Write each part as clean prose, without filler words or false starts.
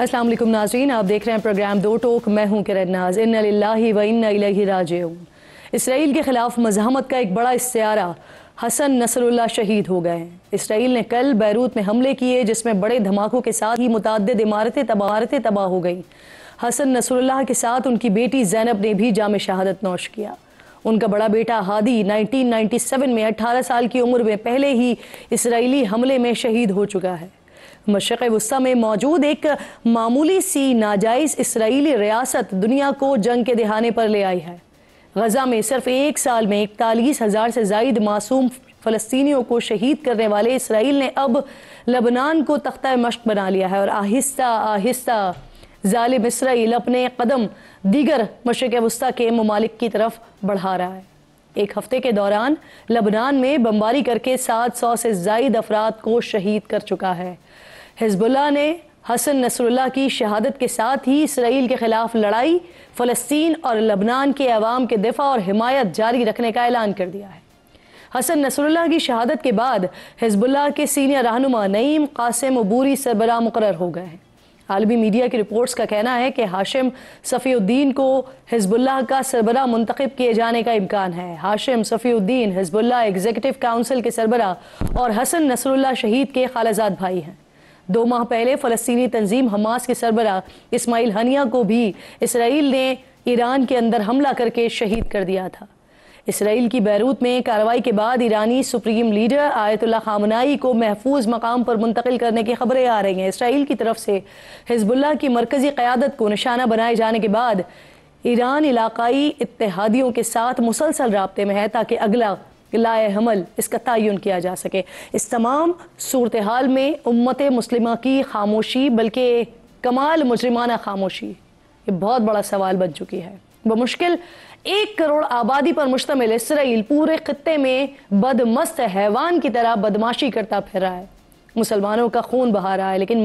अस्सलाम वालेकुम नाज़रीन, आप देख रहे हैं प्रोग्राम दो टोक। मैं हूं किरण नाज। इन्ना लिल्लाहि व इन्ना इलैहि राजिऊन। इसराइल के खिलाफ मज़ाहमत का एक बड़ा इस्तिआरा, हसन नसरुल्लाह शहीद हो गए हैं। इसराइल ने कल बैरूत में हमले किए जिसमें बड़े धमाकों के साथ ही मुतअद्दिद इमारतें तबाह हो गई। हसन नसरुल्लाह के साथ उनकी बेटी ज़ैनब ने भी जाम शहादत नौश किया। उनका बड़ा बेटा हादी 1997 में 18 साल की उम्र में पहले ही इसराइली हमले में शहीद हो चुका है। मशरिक़ वस्ता में मौजूद एक मामूली सी नाजायज़ इसराइली रियासत दुनिया को जंग के दहाने पर ले आई है। गज़ा में सिर्फ एक साल में 41,000 से ज़ायद मासूम फ़लस्तीनियों को शहीद करने वाले इसराइल ने अब लबनान को तख्ता मश्क बना लिया है और आहिस्ता आहिस्ता ज़ालिम इसराइल अपने कदम दीगर मशरिक़ वस्ता के ममालिक की तरफ बढ़ा रहा है। एक हफ्ते के दौरान लबनान में बमबारी करके 700 से ज़ायद अफराद को शहीद कर चुका है। हिज़्बुल्लाह ने हसन नसरुल्लाह की शहादत के साथ ही इसराइल के खिलाफ लड़ाई, फ़लस्तीन और लबनान के अवाम के दिफा और हिमायत जारी रखने का ऐलान कर दिया है। हसन नसरुल्लाह की शहादत के बाद हिज़्बुल्लाह के सीनियर रहनुमा नईम कासिम अबूरी सरबराह मुकर्रर हो गए हैं। आलमी मीडिया की रिपोर्ट्स का कहना है कि हाशिम सफ़ीउद्दीन को हिज़्बुल्लाह का सरबराह मुंतखब किए जाने का इम्कान है। Hashim Safiuddin Hezbollah executive council के सरबराह और हसन नसरुल्लाह शहीद के खालाजाद भाई हैं। 2 माह पहले फ़लस्तीनी तंजीम हमास के सरबराह इस्माइल हनिया को भी इसराइल ने ईरान के अंदर हमला करके शहीद कर दिया था। इसराइल की बैरूत में कार्रवाई के बाद ईरानी सुप्रीम लीडर आयतुल्लाह खामनाई को महफूज मकाम पर मुंतकिल करने की खबरें आ रही हैं। इसराइल की तरफ से हिज़्बुल्लाह की मरकज़ी क़यादत को निशाना बनाए जाने के बाद ईरान इलाकाई इत्तेहादियों के साथ मुसलसल राब्ते में है ताकि अगला लाए हमल इसका तयन किया जा सके। इस तमाम सूरत हाल में उम्मत मुस्लिमा की खामोशी, बल्कि कमाल मुजरिमाना खामोशी, ये बहुत बड़ा सवाल बन चुकी है। बमुश्किल 1 करोड़ आबादी पर मुश्तमिल इसराइल पूरे खित्ते में बदमस्त हैवान की तरह बदमाशी करता फिर रहा है, मुसलमानों का खून बहा रहा है। लेकिन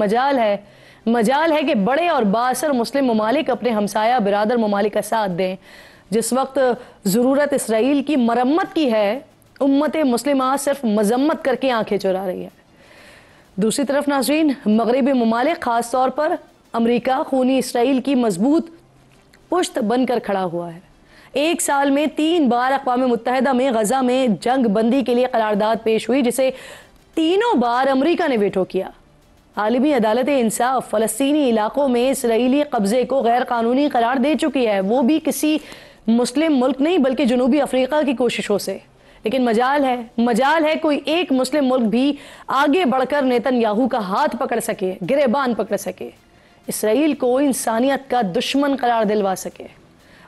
मजाल है कि बड़े और बाअसर मुस्लिम ममालिक अपने हमसाया बिरादर ममालिक का साथ दें। जिस वक्त ज़रूरत इसराइल की मरम्मत की है, उम्मत मुस्लिमा सिर्फ मजम्मत करके आंखें चुरा रही है। दूसरी तरफ नाज़रीन, मगरबी ममालिक ख़ास तौर पर अमरीका खूनी इसराइल की मजबूत पुश्त बनकर खड़ा हुआ है। एक साल में 3 बार अक़वाम मुत्तहिदा में गज़ा में जंग बंदी के लिए करारदाद पेश हुई, जिसे तीनों बार अमरीका ने वेटो किया। आलमी अदालत इंसाफ फ़लस्तीनी इलाकों में इसराइली कब्ज़े को गैर कानूनी करार दे चुकी है, वो भी किसी मुस्लिम मुल्क नहीं बल्कि जनूबी अफ्रीका की कोशिशों से। लेकिन मजाल है कोई एक मुस्लिम मुल्क भी आगे बढ़कर नेतन्याहू का हाथ पकड़ सके, गिरेबान पकड़ सके, इसराइल को इंसानियत का दुश्मन करार दिलवा सके।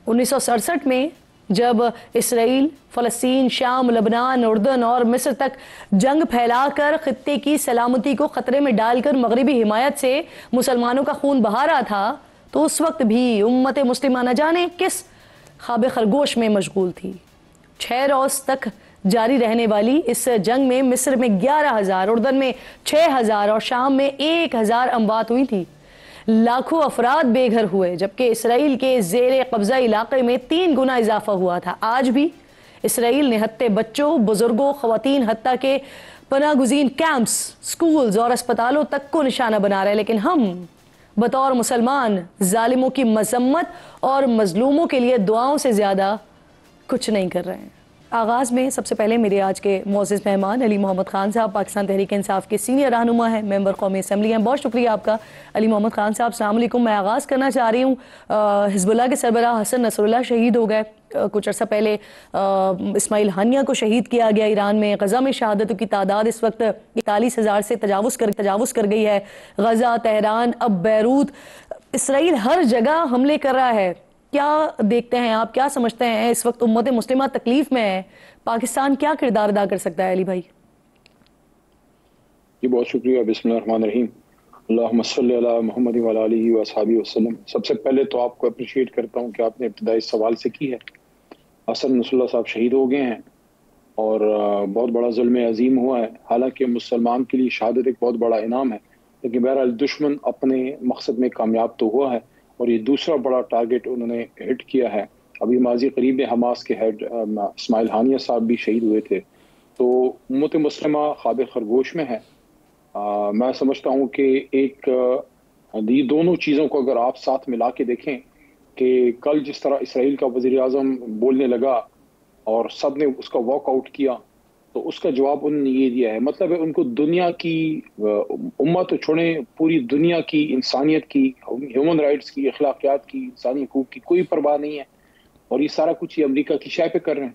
1967 में जब इसराइल फ़लस्तीन, शाम, लबनान, उर्दन और मिस्र तक जंग फैलाकर खित्ते की सलामती को ख़तरे में डालकर मगरबी हिमायत से मुसलमानों का खून बहा रहा था, तो उस वक्त भी उम्मत मुस्लिमा न जाने किस ख्वाब खरगोश में मशगूल थी। 6 रोज़ तक जारी रहने वाली इस जंग में मिस्र में 11,000, उर्दन में 6,000 और शाम में 1,000 अमवात हुई थी। लाखों अफराद बेघर हुए, जबकि इसराइल के ज़ेर कब्ज़ा इलाके में 3 गुना इजाफा हुआ था। आज भी इसराइल निहत्ते बच्चों, बुजुर्गों, ख़वातीन, हत्ता के पनागुज़ीन कैंप्स, स्कूल्स और अस्पतालों तक को निशाना बना रहे हैं। लेकिन हम बतौर मुसलमान जालिमों की मजम्मत और मजलूमों के लिए दुआओं से ज़्यादा कुछ नहीं कर रहे हैं। आगाज़ में सबसे पहले मेरे आज के मोअज़्ज़िज़ मेहमान अली मोहम्मद ख़ान साहब, पाकिस्तान तहरीक इंसाफ के सीनियर रहनुमा हैं, मेंबर कौमी असम्बली हैं। बहुत शुक्रिया आपका अली मोहम्मद ख़ान साहब। अस्सलाम वालेकुम। मैं आगाज़ करना चाह रही हूँ, हिज़्बुल्लाह के सरबराह हसन नसरुल्लाह शहीद हो गए। कुछ अर्सा पहले इस्माइल हानिया को शहीद किया गया ईरान में। गज़ा में शहादतों की तादाद इस वक्त 41,000 से तजावुज़ कर गई है। गज़ा, तेहरान, अब बैरूत, इसराइल हर जगह हमले कर रहा है। क्या देखते हैं आप, क्या समझते हैं इस वक्त उम्मत मुस्लिमा तकलीफ में है, पाकिस्तान क्या किरदार अदा कर सकता है? अली भाई जी बहुत शुक्रिया। बिस्मिल्लाहिर्रहमानिर्रहीम। अल्लाहुम्मा सल्ली अला मुहम्मद व अला आलिहि व अस्हाबिहि वसल्लम। सबसे पहले तो आपको अप्रिशिएट करता हूँ कि आपने इब्तिदाई सवाल से की है। हसन नसरुल्लाह साहब शहीद हो गए हैं और बहुत बड़ा जुल्म अजीम हुआ है। हालांकि मुसलमान के लिए शहादत एक बहुत बड़ा इनाम है, लेकिन बहरहाल दुश्मन अपने मकसद में कामयाब तो हुआ है और ये दूसरा बड़ा टारगेट उन्होंने हिट किया है। अभी माजी करीब हमास के हेड इस्माइल हानिया साहब भी शहीद हुए थे। तो उम्मत मुस्लिमा ख्वाब खरगोश में है। मैं समझता हूँ कि एक ये दोनों चीज़ों को अगर आप साथ मिला के देखें कि कल जिस तरह इसराइल का वज़ीर आज़म बोलने लगा और सब ने उसका वॉकआउट किया, तो उसका जवाब उन्होंने ये दिया है। मतलब है उनको दुनिया की उम्मत तो छोड़े, पूरी दुनिया की इंसानियत की, ह्यूमन राइट्स की, अखलाकियात की, इंसानी हकूक की कोई परवाह नहीं है, और ये सारा कुछ ये अमेरिका की शय पे कर रहे हैं।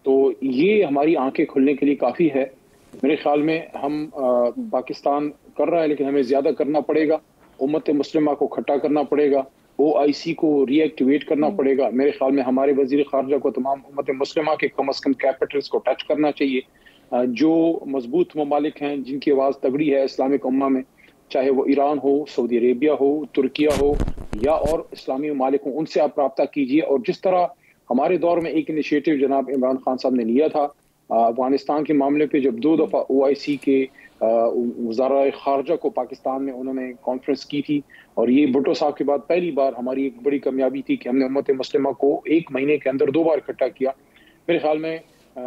तो ये हमारी आंखें खुलने के लिए काफ़ी है। मेरे ख्याल में हम पाकिस्तान कर रहा है, लेकिन हमें ज़्यादा करना पड़ेगा। उम्मत मुस्लिमा को इकट्ठा करना पड़ेगा, OIC को रीएक्टिवेट करना पड़ेगा। मेरे ख्याल में हमारे वजीर खारजा को तमाम उम्मत मुस्लिमा के कम अज़ कम कैपिटल्स को टच करना चाहिए। जो मजबूत ममालिक हैं, जिनकी आवाज़ तगड़ी है इस्लामिक उम्मा में, चाहे वो ईरान हो, सऊदी अरेबिया हो, तुर्किया हो या और इस्लामी ममालिक हो, उनसे आप रब्ता कीजिए। और जिस तरह हमारे दौर में एक इनिशिएटिव जनाब इमरान खान साहब ने लिया था अफगानिस्तान के मामले पे, जब 2 दफ़ा OIC के वज़ारा खारजा को पाकिस्तान में उन्होंने कॉन्फ्रेंस की थी, और ये भुट्टो साहब के बाद पहली बार हमारी एक बड़ी कामयाबी थी कि हमने उम्मत मुस्लिमा को 1 महीने के अंदर 2 बार इकट्ठा किया। मेरे ख्याल में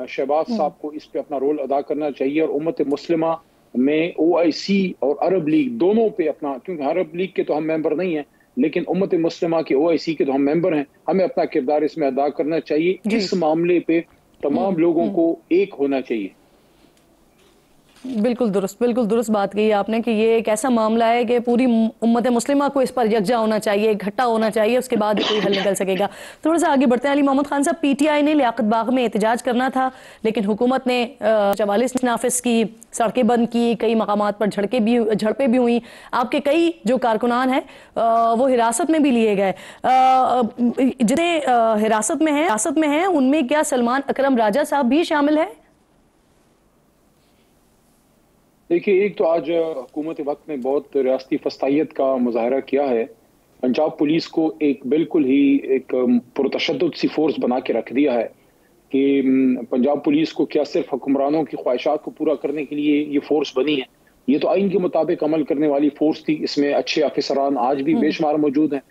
शहबाज साहब को इस पे अपना रोल अदा करना चाहिए, और उम्मत मुस्लिमा में OIC और अरब लीग दोनों पे अपना, क्योंकि अरब लीग के तो हम मेंबर नहीं हैं, लेकिन उम्मत मुस्लिमा के OIC के तो हम मेंबर हैं, हमें अपना किरदार इसमें अदा करना चाहिए। इस मामले पे तमाम लोगों को एक होना चाहिए। बिल्कुल दुरुस्त बात कही आपने कि ये एक ऐसा मामला है कि पूरी उम्मत मुस्लिमा को इस पर यकजा होना चाहिए, इकट्ठा होना चाहिए, उसके बाद कोई हल निकल सकेगा। थोड़ा सा आगे बढ़ते हैं। अली मोहम्मद खान साहब, PTI ने लियाकत बाग में एहतजाज करना था, लेकिन हुकूमत ने 44 नाफिज की, सड़कें बंद की, कई मकामात पर झड़पें भी हुई, आपके कई जो कारकुनान हैं वो हिरासत में भी लिए गए। जितने हिरासत में हैं उनमें क्या सलमान अकरम राजा साहब भी शामिल है? देखिए, एक तो आज हुकूमत वक्त ने बहुत रियासती फस्तायत का मुजाहरा किया है। पंजाब पुलिस को एक बिल्कुल ही एक पुरतशद्दुद सी फोर्स बना के रख दिया है कि पंजाब पुलिस को क्या सिर्फ हुक्मरानों की ख्वाहिशात को पूरा करने के लिए ये फोर्स बनी है। ये तो आइन के मुताबिक अमल करने वाली फोर्स थी। इसमें अच्छे अफसरान आज भी बेशुमार मौजूद हैं,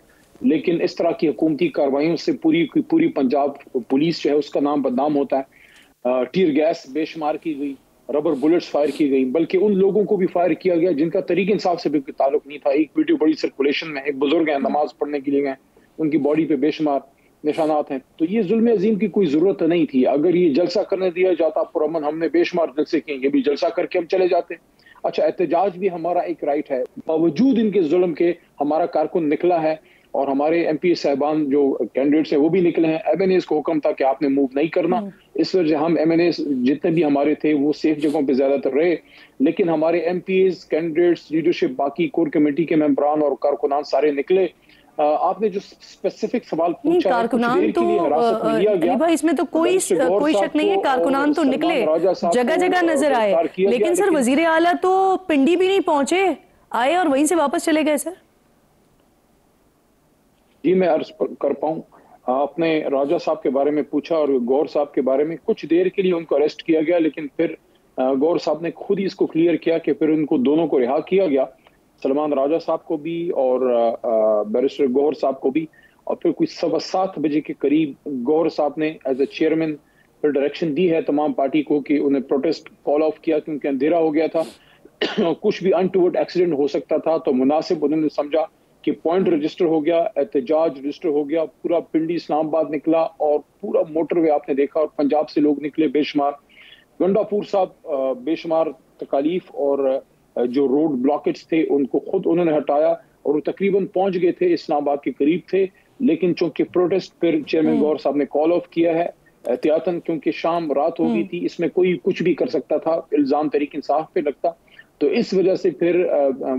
लेकिन इस तरह की हुकूमती कार्रवाइयों से पूरी पंजाब पुलिस जो है उसका नाम बदनाम होता है। टीयर गैस बेशुमार की गई, रबर बुलेट्स फायर की गई, बल्कि उन लोगों को भी फायर किया गया जिनका तरीके इंसाफ से भी कोई ताल्लुक नहीं था। एक वीडियो बड़ी सर्कुलेशन में, एक बुजुर्ग है नमाज पढ़ने के लिए गए, उनकी बॉडी पे बेशुमार निशानात हैं। तो ये जुल्म अजीम की कोई जरूरत नहीं थी। अगर ये जलसा करने दिया जाता पुरअमन, हमने बेशुमार जलसे किए, ये भी जलसा करके हम चले जाते। अच्छा, एहतजाज भी हमारा एक राइट है, बावजूद इनके जुल्म के हमारा कारकुन निकला है, और हमारे MP साहबान जो कैंडिडेट्स हैं वो भी निकले हैं। MNAs को हुक्म था कि आपने मूव नहीं करना, इस वजह हम MNAs जितने भी हमारे थे वो सेफ जगहों पे ज्यादातर रहे, लेकिन हमारे MPs, कैंडिडेट्स, लीडरशिप, बाकी कोर कमेटी के मेंबरान और कारकुनान सारे निकले। आपने जो स्पेसिफिक सवाल पूछा, कारकुनान तो अली भाई इसमें तो कोई शक नहीं है, कारकुनान तो निकले, जगह जगह नजर आए, लेकिन सर वजीर आला तो पिंडी भी नहीं पहुंचे, आए और वहीं से वापस चले गए। सर जी, मैं अर्ज कर पाऊं, आपने राजा साहब के बारे में पूछा और गौर साहब के बारे में। कुछ देर के लिए उनको अरेस्ट किया गया, लेकिन फिर गौर साहब ने खुद ही इसको क्लियर किया कि फिर उनको दोनों को रिहा किया गया, सलमान राजा साहब को भी और बैरिस्टर गौर साहब को भी। और फिर कुछ 7:15 बजे के करीब गौर साहब ने एज ए चेयरमैन फिर डायरेक्शन दी है तमाम पार्टी को कि उन्हें प्रोटेस्ट कॉल ऑफ किया, क्योंकि अंधेरा हो गया था, कुछ भी अनटूवर्ड एक्सीडेंट हो सकता था। तो मुनासिब उन्होंने समझा कि पॉइंट रजिस्टर हो गया, एहतजाज रजिस्टर हो गया, पूरा पिंडी इस्लामाबाद निकला और पूरा मोटरवे आपने देखा, और पंजाब से लोग निकले बेशुमार। गंडापुर साहब बेशुमार तकालीफ और जो रोड ब्लॉकेज थे उनको खुद उन्होंने हटाया, और वो तकरीबन पहुंच गए थे, इस्लामाबाद के करीब थे। लेकिन चूंकि प्रोटेस्ट फिर चेयरमैन गौर साहब ने कॉल ऑफ किया है एहतियातन, क्योंकि शाम रात हो गई थी, इसमें कोई कुछ भी कर सकता था, इल्जाम तहरीक इंसाफ पे लगता। तो इस वजह से फिर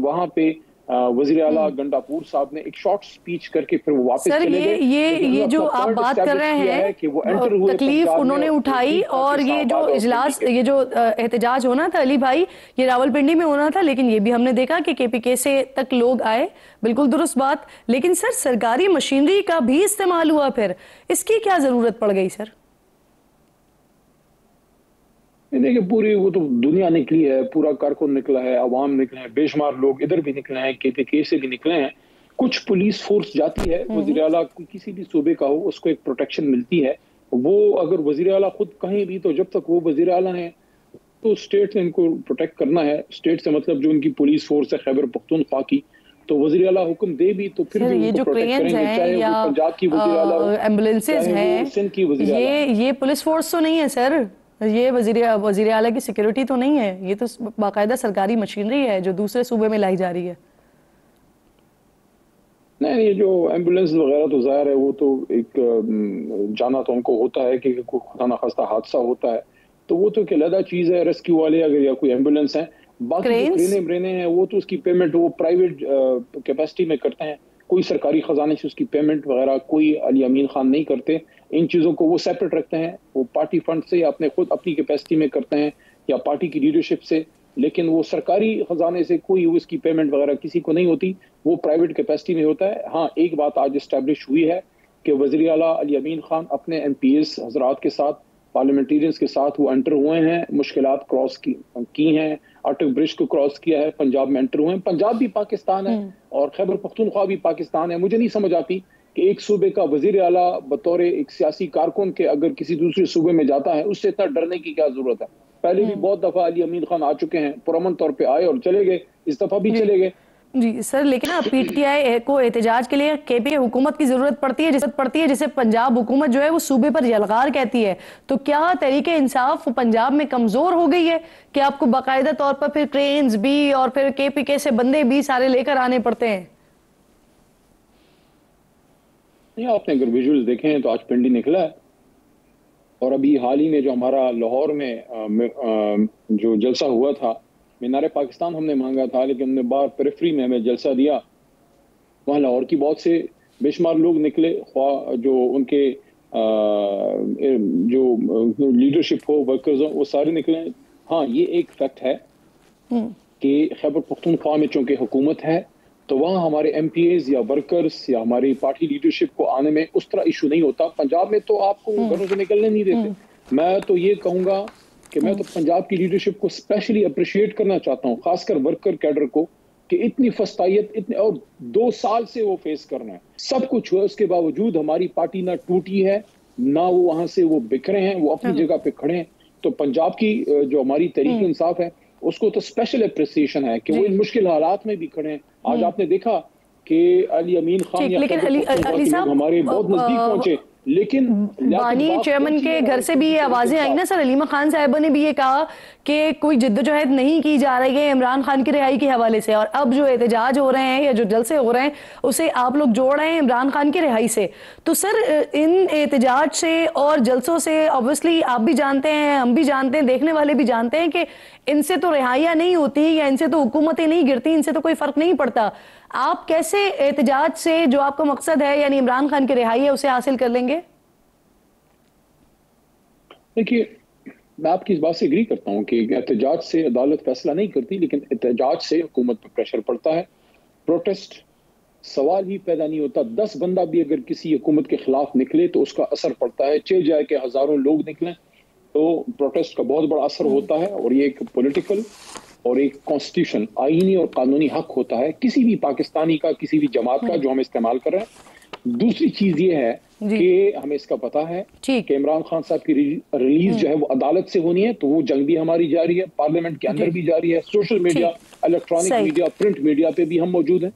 वहां पे वजीर आला गंडापुर साहब ने एक शॉर्ट स्पीच करके फिर वो वापस चले गए। ये जो आप बात कर रहे हैं कि वो तकलीफ उन्होंने उठाई, और ये जो इजलास, ये जो एहतजाज होना था अली भाई, ये रावलपिंडी में होना था, लेकिन ये भी हमने देखा कि KPK से तक लोग आए, बिल्कुल दुरुस्त बात। लेकिन सर सरकारी मशीनरी का भी इस्तेमाल हुआ, फिर इसकी क्या जरूरत पड़ गई सर? देखिए, पूरी वो तो दुनिया निकली है, पूरा कारकुन निकला है, अवाम निकले हैं, बेशुमार लोग इधर भी निकले हैं, KPK से भी निकले हैं। कुछ पुलिस फोर्स जाती है, वजीर आला किसी भी सूबे का हो उसको एक प्रोटेक्शन मिलती है। वो अगर वजीर आला खुद कहीं भी, तो जब तक वो वजीर आला है तो स्टेट ने इनको प्रोटेक्ट करना है। स्टेट से मतलब जो उनकी पुलिस फोर्स है खैबर पख्तूनख्वा की, तो वज़ीर आला हुक्म दे भी तो फिर भी ये जो क्रेन्स हैं चाहे या वो पंजाब की वज़ीर आला हो, एम्बुलेंसेज हैं, सिंध की वज़ीर आला ये पुलिस फोर्स तो नहीं है सर, ये वज़ीर आला की सिक्योरिटी तो नहीं है, ये तो बाकायदा सरकारी मशीनरी है जो दूसरे सूबे में लाई जा रही है। नहीं, ये जो एम्बुलेंस वगैरह तो ज़ाहिर है वो तो एक जाना तो उनको होता है कि कोई खुदा ना खास्ता हादसा होता है तो वो तो एक अलग चीज़ है, रेस्क्यू वाले अगर या कोई एम्बुलेंस है। बाकी जो क्रेने हैं वो तो उसकी पेमेंट वो प्राइवेट कैपेसिटी में करते हैं, कोई सरकारी खजाने से उसकी पेमेंट वगैरह कोई अली अमीन खान नहीं करते। इन चीज़ों को वो सेपरेट रखते हैं, वो पार्टी फंड से या अपने खुद अपनी कैपेसिटी में करते हैं या पार्टी की लीडरशिप से, लेकिन वो सरकारी खजाने से कोई उसकी पेमेंट वगैरह किसी को नहीं होती, वो प्राइवेट कैपेसिटी में होता है। हाँ, एक बात आज इस्टेब्लिश हुई है कि वज़ीर आला अली अमीन खान अपने MPs हजरात के साथ, पार्लियामेंटेरियंस के साथ वो एंटर हुए हैं, मुश्किलात क्रॉस की हैं, अटक ब्रिज को क्रॉस किया है, पंजाब में एंटर हुए हैं। पंजाब भी पाकिस्तान है और खैबर पख्तूनख्वा भी पाकिस्तान है। मुझे नहीं समझ आती कि एक सूबे का वज़ीर आला बतौर एक सियासी कारकुन के अगर किसी दूसरे सूबे में जाता है उससे इतना डरने की क्या जरूरत है। पहले भी बहुत दफा अली अमीन खान आ चुके हैं, पुरअमन तौर पे आए और चले गए, इस दफा भी चले गए। जी सर, लेकिन PTI को एहतजाज के लिए KP हुकूमत की जरूरत पड़ती है जिसे पंजाब हुकूमत जो है वो सूबे पर यलगार कहती है। तो क्या तहरीक इंसाफ पंजाब में कमजोर हो गई है कि आपको बाकायदा तौर पर फिर क्रेन्स भी और फिर KPK से बंदे भी सारे लेकर आने पड़ते हैं? नहीं, आपने अगर विजुअल्स देखे हैं तो आज पिंडी निकला है और अभी हाल ही में जो हमारा लाहौर में जो जलसा हुआ था, मीनारे पाकिस्तान हमने मांगा था लेकिन हमने बाहर पेरिफेरी में हमें जलसा दिया। वहाँ लाहौर की बहुत से बेशुमार लोग निकले, जो उनके जो लीडरशिप हो, वर्कर्स हो, वो सारे निकले। हाँ, ये एक फैक्ट है कि खैबर पख्तूनख्वा में चूंकि हुकूमत है तो वहाँ हमारे MPs या वर्कर्स या हमारी पार्टी लीडरशिप को आने में उस तरह इशू नहीं होता। पंजाब में तो आपको घरों से निकलने नहीं देते। मैं तो ये कहूँगा कि मैं तो पंजाब की लीडरशिप को स्पेशली अप्रिशिएट करना चाहता हूँ, खासकर वर्कर कैडर को, कि इतनी फस्तायत, इतने और 2 साल से वो फेस करना है, सब कुछ हुआ, उसके बावजूद हमारी पार्टी ना टूटी है ना वो वहां से वो बिखरे हैं, वो अपनी जगह पे खड़े हैं। तो पंजाब की जो हमारी तहरीक इंसाफ है उसको तो स्पेशल अप्रिसिएशन है कि वो इन मुश्किल हालात में भी खड़े हैं। आज आपने देखा कि अली अमीन खान या अली साहब हमारे बहुत नजदीक पहुंचे, लेकिन बानी चेयरमैन के घर से भी ये आवाजें आई ना सर, अलीमा खान साहिबा ने भी ये कहा कि कोई जिद्दोजहद नहीं की जा रही है इमरान खान की रिहाई के हवाले से, और अब जो एहतजाज हो रहे हैं या जो जलसे हो रहे हैं उसे आप लोग जोड़ रहे हैं इमरान खान की रिहाई से। तो सर इन एहतजाज से और जलसों से ऑब्वियसली आप भी जानते हैं, हम भी जानते हैं, देखने वाले भी जानते हैं कि इनसे तो रिहाइयां नहीं होती या इनसे तो हुकूमतें नहीं गिरती, इनसे तो कोई फर्क नहीं पड़ता। आप कैसे एहतजाज से जो आपका मकसद है यानी इमरान खान की रिहाई है उसे हासिल कर लेंगे? देखिए, मैं आपकी इस बात से एग्री करता हूं कि एहतजाज से अदालत फैसला नहीं करती, लेकिन एहतजाज से हुकूमत पर प्रेशर पड़ता है। प्रोटेस्ट सवाल ही पैदा नहीं होता। 10 बंदा भी अगर किसी हुकूमत के खिलाफ निकले तो उसका असर पड़ता है। चाहे जाए कि हजारों लोग निकलें तो प्रोटेस्ट का बहुत बड़ा असर होता है, और ये एक पॉलिटिकल और एक कॉन्स्टिट्यूशन, आईनी और कानूनी हक होता है किसी भी पाकिस्तानी का, किसी भी जमात का जो हम इस्तेमाल कर रहे हैं। दूसरी चीज ये है कि हमें इसका पता है कि इमरान खान साहब की रिलीज जो है वो अदालत से होनी है, तो वो जंग भी हमारी जारी है, पार्लियामेंट के अंदर भी जारी है, social media, electronic media, print media पे भी हम मौजूद हैं।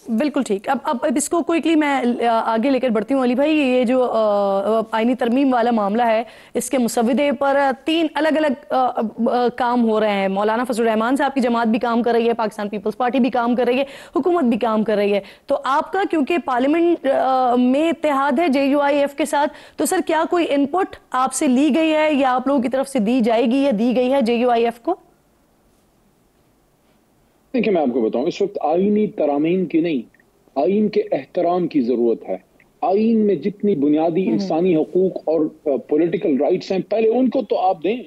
बिल्कुल ठीक। अब इसको क्विकली मैं आगे लेकर बढ़ती हूँ अली भाई। ये जो आईनी तरमीम वाला मामला है, इसके मुसव्विदे पर 3 अलग अलग काम हो रहे हैं। मौलाना फजल रहमान साहब की जमात भी काम कर रही है, पाकिस्तान पीपल्स पार्टी भी काम कर रही है, हुकूमत भी काम कर रही है। तो आपका क्योंकि पार्लियामेंट में इत्तेहाद है JUIF के साथ, तो सर क्या कोई इनपुट आपसे ली गई है या आप लोगों की तरफ से दी जाएगी या दी गई है JUIF को? देखिए, मैं आपको बताऊं, इस वक्त आईनी तरामीम की नहीं, आइन के एहतराम की जरूरत है। आइन में जितनी बुनियादी इंसानी हकूक और पॉलिटिकल राइट्स हैं, पहले उनको तो आप दें,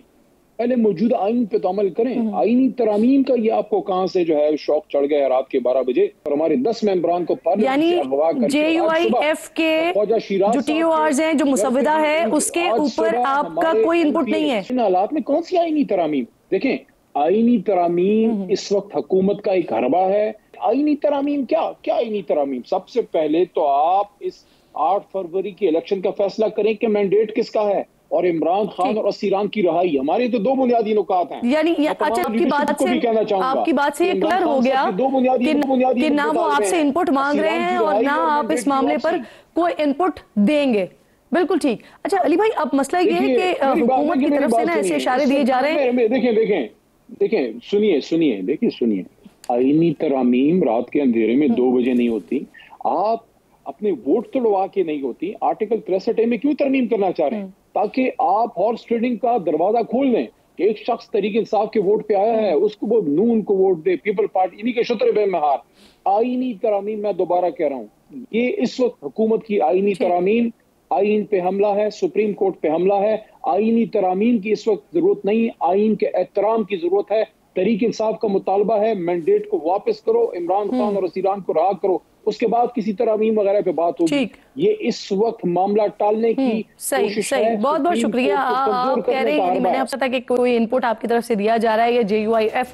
पहले मौजूदा आइन पे तो अमल करें। आईनी तरामीम का ये आपको कहां से जो है शौक चढ़ गया रात के 12 बजे, और हमारे 10 मेंबरान को यानी JUIF के जो TORs हैं, जो मुसव्विदा है, उसके ऊपर आपका कोई इनपुट नहीं है? इन हालात में कौन सी आईनी तरामीम? देखें, आईनी तरामीम इस वक्त हुकूमत का एक हरबा है। आईनी तरामीम क्या आईनी तरामीम? सबसे पहले तो आप इस 8 फरवरी के इलेक्शन का फैसला करें कि मैंडेट किसका है। और इमरान खान और असीरान की रहाई। हमारे तो दो बुनियादी नुकात हैं। यानी अच्छा, आपकी बात से ये क्लियर हो गया कि ना वो आपसे इनपुट मांग रहे हैं और ना आप इस मामले पर कोई इनपुट देंगे। बिल्कुल ठीक। अच्छा अली भाई, अब मसला ये है कि हुकूमत की तरफ से ना ऐसे इशारे दिए जा रहे हैं। देखें सुनिए, आईनी तरामीम रात के अंधेरे में 2 बजे नहीं होती। आप अपने वोट तोड़वा के नहीं होती। आर्टिकल 63 में क्यों तरमीम करना चाह रहे हैं? ताकि आप हॉर्स ट्रेडिंग का दरवाजा खोल दें। एक शख्स तहरीक इंसाफ के वोट पे आया है, उसको वो नून को वोट दे, पीपल पार्टी, इन्हीं के शुतर बेमहार। आईनी तरामीम, मैं दोबारा कह रहा हूँ, ये इस वक्त हुकूमत की आईनी तरामीम, आईन पे हमला है, सुप्रीम कोर्ट पे हमला है। आईनी तरामीम की इस वक्त जरूरत नहीं, आईन के एहतराम की जरूरत है। तहरीक इंसाफ का मुतालबा है, मैंडेट को वापस करो, इमरान खान और असीरान को रहा करो, उसके बाद किसी तरामीम वगैरह पे बात होगी। ये इस वक्त मामला टालने की कोशिश है। बहुत बहुत शुक्रिया। आप कह रहे हैं कि मैंने आपसे कहा कि कोई इनपुट आपकी तरफ से दिया जा रहा है या JUIF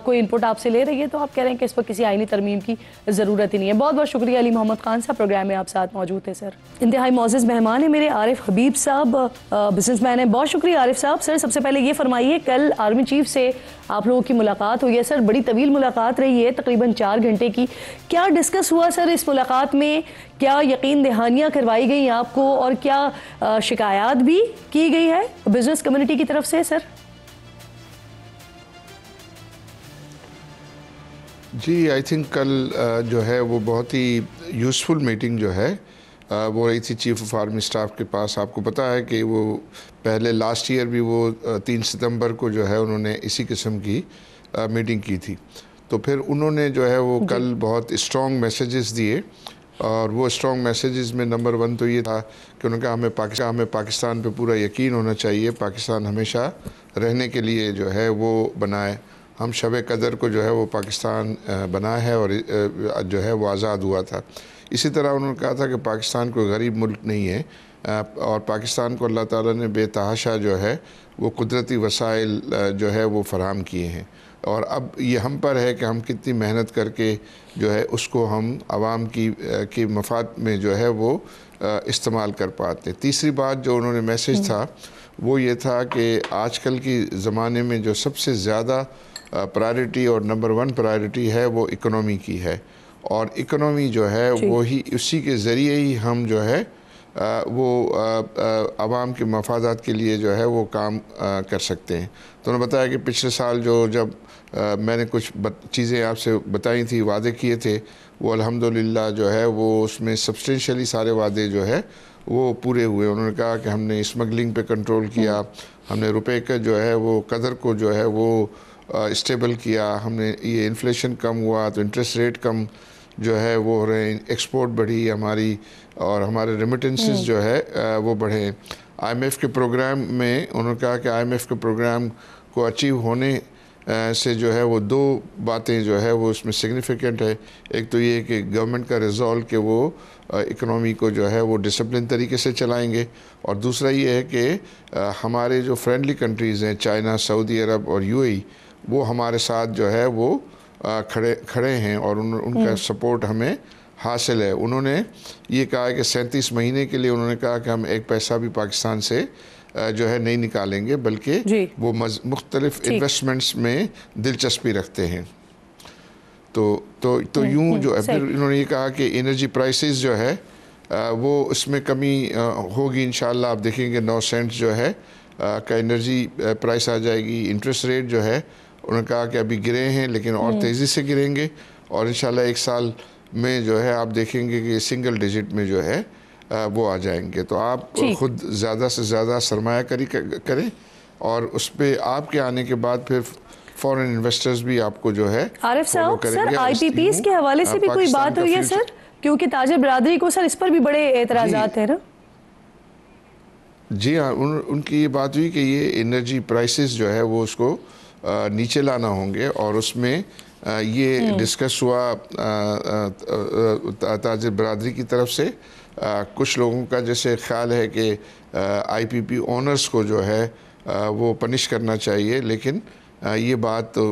कोई इनपुट आपसे ले रही है, तो आप कह रहे हैं कि इस वक्त किसी आईनी तरमीम की जरूरत ही नहीं है। बहुत बहुत शुक्रिया अली मोहम्मद खान साहब, प्रोग्राम में आप साथ मौजूद थे सर। इंतहाई मौजूद मेहमान है मेरे आरिफ हबीब साहब, बिजनेसमैन है। बहुत शुक्रिया आरिफ साहब। सर सबसे पहले ये फरमाइए, कल आर्मी चीफ से आप लोगों की मुलाकात हुई है सर, बड़ी तवील मुलाकात रही है, तकरीबन 4 घंटे की। क्या डिस्कस हुआ सर इस मुलाकात में? क्या यकीन दहानियाँ करवाई गई आपको और क्या शिकायत भी की गई है बिजनेस कम्युनिटी की तरफ से सर? जी आई थिंक कल जो है वो बहुत ही यूज़फुल मीटिंग जो है वो रही थी चीफ ऑफ आर्मी स्टाफ के पास। आपको पता है कि वो पहले लास्ट ईयर भी वो 3 सितंबर को जो है उन्होंने इसी किस्म की मीटिंग की थी। तो फिर उन्होंने जो है वो कल बहुत स्ट्रॉन्ग मैसेजेस दिए, और वो स्ट्रॉन्ग मैसेजेस में नंबर 1 तो ये था कि उन्होंने कहा हमें पाकिस्तान पे पूरा यकीन होना चाहिए, पाकिस्तान हमेशा रहने के लिए जो है वो बना है। हम शब कदर को जो है वो पाकिस्तान बना है और जो है वो आज़ाद हुआ था। इसी तरह उन्होंने कहा था कि पाकिस्तान कोई गरीब मुल्क नहीं है, और पाकिस्तान को अल्लाह ताला ने बेतहाशा जो है वो कुदरती वसाइल जो है वो फ़राहम किए हैं, और अब ये हम पर है कि हम कितनी मेहनत करके जो है उसको हम आवाम की मफाद में जो है वो इस्तेमाल कर पाते। तीसरी बात जो उन्होंने मैसेज था वो ये था कि आजकल की ज़माने में जो सबसे ज़्यादा प्रायोरिटी और नंबर 1 प्रायोरिटी है वो इकोनॉमी की है, और इकोनॉमी जो है वो ही उसी के ज़रिए ही हम जो है वो आवाम के मफादात के लिए जो है वो काम कर सकते हैं। तो उन्होंने बताया कि पिछले साल जब मैंने कुछ चीज़ें आपसे बताई थी, वादे किए थे, वो अल्हम्दुलिल्लाह जो है वो उसमें सब्सटेंशियली सारे वादे जो है वो पूरे हुए। उन्होंने कहा कि हमने स्मगलिंग पे कंट्रोल किया, हमने रुपए का जो है वो कदर को जो है वो स्टेबल किया, हमने ये इन्फ्लेशन कम हुआ तो इंटरेस्ट रेट कम जो है वो हो रहे हैं, एक्सपोर्ट बढ़ी हमारी, और हमारे रेमिटेंसेस जो है वो बढ़े। IMF के प्रोग्राम में उन्होंने कहा कि IMF के प्रोग्राम को अचीव होने से जो है वो 2 बातें जो है वो उसमें सिग्निफिकेंट है। एक तो ये कि गवर्नमेंट का रिजॉल्व कि वो इकोनॉमी को जो है वो डिसिप्लिन तरीके से चलाएंगे, और दूसरा ये है कि हमारे जो फ्रेंडली कंट्रीज़ हैं, चाइना, सऊदी अरब और UAE, वो हमारे साथ जो है वो खड़े हैं और उनका सपोर्ट हमें हासिल है। उन्होंने ये कहा कि 37 महीने के लिए उन्होंने कहा कि हम एक पैसा भी पाकिस्तान से जो है नहीं निकालेंगे, बल्कि वो मुख्तलिफ इन्वेस्टमेंट्स में दिलचस्पी रखते हैं। तो यूँ जो है फिर इन्होंने ये कहा कि एनर्जी प्राइसेस जो है वो उसमें कमी होगी इंशाल्लाह। आप देखेंगे 9 सेंट जो है का एनर्जी प्राइस आ जाएगी। इंटरेस्ट रेट जो है उन्होंने कहा कि अभी गिरे हैं लेकिन और तेज़ी से गिरेंगे, और इंशाल्लाह 1 साल में जो है आप देखेंगे कि सिंगल डिजिट में जो है वो आ जाएंगे। तो आप खुद ज़्यादा से ज़्यादा सरमायाकारी करें, और उस पर आपके आने के बाद फिर फॉरेन इन्वेस्टर्स भी आपको जो है आरिफ साहब, सर IPPs के हवाले से भी कोई बात हुई है सर? क्योंकि ताजिर बरादरी को सर इस पर भी बड़े एतराज़ात हैं ना। जी हाँ, उनकी ये बात हुई कि ये एनर्जी प्राइसेस जो है वो उसको नीचे लाना होंगे, और उसमें ये डिस्कस हुआ ताजिर बरादरी की तरफ से। कुछ लोगों का जैसे ख्याल है कि IPP ओनर्स को जो है वो पनिश करना चाहिए, लेकिन ये बात तो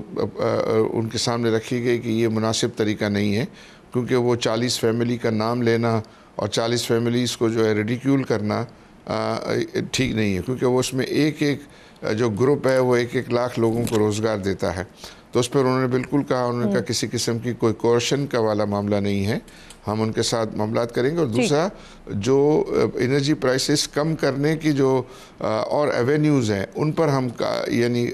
उनके सामने रखी गई कि ये मुनासिब तरीका नहीं है, क्योंकि वो 40 फैमिली का नाम लेना और 40 फैमिलीज़ को जो है रिडिक्यूल करना, ठीक नहीं है, क्योंकि वो उसमें एक एक जो ग्रुप है वो 1-1 लाख लोगों को रोज़गार देता है। तो उस पर उन्होंने बिल्कुल कहा, उन्होंने कहा किसी किस्म की कोई कोर्शन का वाला मामला नहीं है, हम उनके साथ मामलात करेंगे। और दूसरा, जो एनर्जी प्राइसेस कम करने की जो और एवेन्यूज़ हैं उन पर हम यानी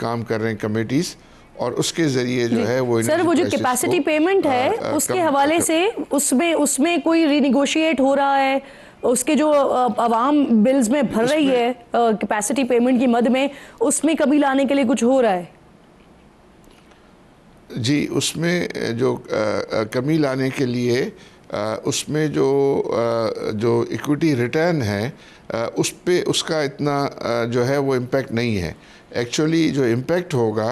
काम कर रहे हैं कमेटीज़, और उसके ज़रिए जो है वो सर वो जो कैपेसिटी पेमेंट है उसके हवाले से उसमें कोई रीनिगोशिएट हो रहा है? उसके जो आवाम बिल्स में भर रही है कैपेसिटी पेमेंट की मद में, उसमें कमी लाने के लिए कुछ हो रहा है? जी, उसमें जो कमी लाने के लिए उसमें जो इक्विटी रिटर्न है उस पे उसका इतना जो है वो इम्पेक्ट नहीं है। एक्चुअली जो इम्पेक्ट होगा